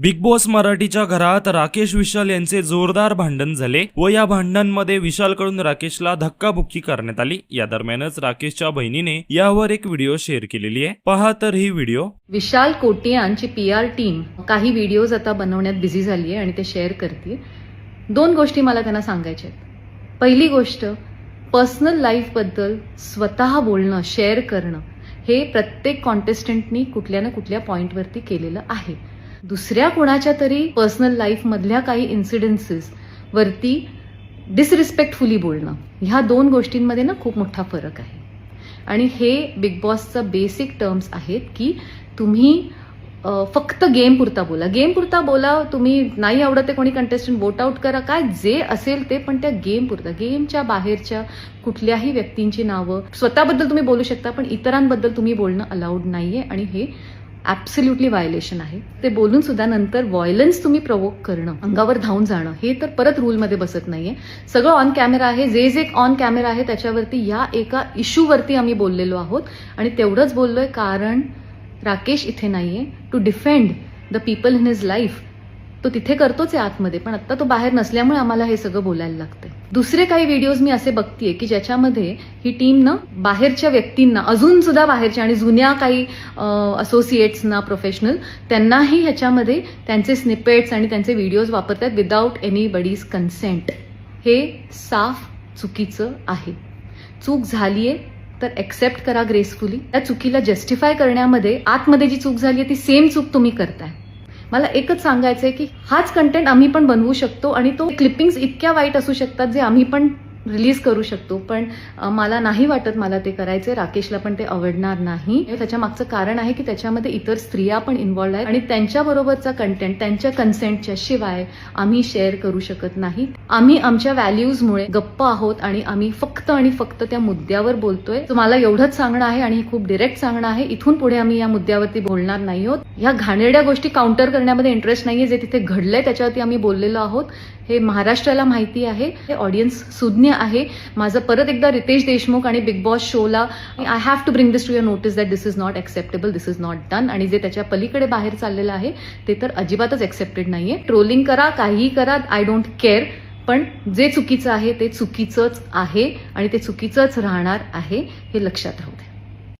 Big boss मराठीच्या घरात राकेश विशाल यांचे जोरदार भांडण झाले व या भांडणांमध्ये विशालकडून राकेशला धक्काबुक्की करण्यात आली। या दरम्यानच राकेशच्या बहिणीने यावर एक व्हिडिओ शेअर केलेली आहे, पहा तर ही व्हिडिओ। विशाल कोटियांची PR टीम काही व्हिडिओज आता बनवण्यात बिझी झाली आहे आणि ते शेअर करते। दोन गोष्टी मला त्यांना सांगायच्या आहेत। पहिली गोष्ट, पर्सनल लाईफ बद्दल स्वतः बोलणं, शेअर करणं हे प्रत्येक कॉन्टेस्टंटनी कुठल्या ना कुठल्या पॉइंटवरती केलेलं आहे। दुसऱ्या कोणाच्या तरी पर्सनल लाईफ मधल्या काही इन्सिडेन्सेस वरती डिसरिस्पेक्टफुली बोलणं, ह्या दोन गोष्टींमध्ये ना खूप मोठा फरक आहे। आणि हे बिग बॉसचा बेसिक टर्म्स आहेत की तुम्ही फक्त गेम पुरता बोला, गेम पुरता बोला। तुम्ही नाही आवडत ते कोणी कंटेस्टंट वोट आउट करा, काय जे असेल ते, पण त्या गेम पुरता, गेमच्या बाहेरच्या कुठल्याही व्यक्तींची नावं, स्वतःबद्दल तुम्ही बोलू शकता पण इतरांबद्दल तुम्ही बोलणं अलाउड नाहीये आणि हे ॲब्सोल्युटली व्हायलेशन आहे। ते बोलून सुद्धा नंतर व्हायलन्स तुम्ही प्रोवोक करणं, अंगावर धावून जाणं, हे तर परत रूलमध्ये बसत नाहीये। सगळं ऑन कॅमेरा आहे, जे ऑन कॅमेरा आहे त्याच्यावरती या एका इश्यूवरती आम्ही बोललेलो आहोत आणि तेवढंच बोललोय कारण राकेश इथे नाहीये to defend the people in his life. तो तिथे करतोच आहे आतमध्ये, पण आता तो बाहेर नसल्यामुळे आम्हाला हे सगळं बोलायला लागतंय। दुसरे काही व्हिडिओज मी असे बघतीये की ज्याच्यामध्ये ही टीम ना बाहेरच्या व्यक्तींना, अजून सुद्धा बाहेरच्या आणि जुन्या काही असोसिएट्सना, प्रोफेशनल, त्यांनाही ह्याच्यामध्ये त्यांचे स्निपेट्स आणि त्यांचे व्हिडिओज वापरतात विदाउट एनीबडीज कन्सेंट। हे साफ चुकीचं आहे। चूक झालीये तर एक्सेप्ट करा ग्रेसफुली। त्या चुकीला जस्टिफाय करण्यामध्ये आतमध्ये जी चूक झाली आहे ती सेम चूक तुम्ही करताय। मला एकच सांगायचंय की हाच कंटेंट आम्ही पण बनवू शकतो आणि तो क्लिपिंग्स इतक्या वाईट असू शकतात जे आम्ही पण रिलीज करू शकतो, पण मला नाही वाटत मला ते करायचंय। राकेशला पण ते आवडणार नाही। त्याच्या मागचं कारण आहे की त्याच्यामध्ये इतर स्त्रिया पण इन्व्हॉल्ड आहेत आणि त्यांच्याबरोबरचा कंटेंट त्यांच्या कन्सेंटच्या शिवाय आम्ही शेअर करू शकत नाही। आम्ही आमच्या व्हॅल्यूजमुळे गप्प आहोत आणि आम्ही फक्त आणि फक्त त्या मुद्द्यावर बोलतोय। मला एवढंच सांगणं आहे आणि खूप डिरेक्ट सांगणं आहे, इथून पुढे आम्ही या मुद्द्यावरती बोलणार नाही आहोत। ह्या घाणेरड्या गोष्टी काउंटर करण्यामध्ये इंटरेस्ट नाहीये, जे तिथे घडलंय त्याच्यावरती आम्ही बोललेलो आहोत। हे महाराष्ट्राला माहिती आहे, हे ऑडियन्स सुज्ञ आहे। माझं परत एकदा रितेश देशमुख आणि बिग बॉस शोला I have to bring this to your notice that this is not acceptable, this is not done. आणि जे त्याच्या पलीकडे बाहेर चाललेलं आहे ते तर अजिबातच एक्सेप्टेड नाहीये। ट्रोलिंग करा, काहीही करा, आय डोंट केअर, पण जे चुकीचं आहे ते चुकीचंच आहे आणि ते चुकीचंच राहणार आहे, हे लक्षात राहू दे।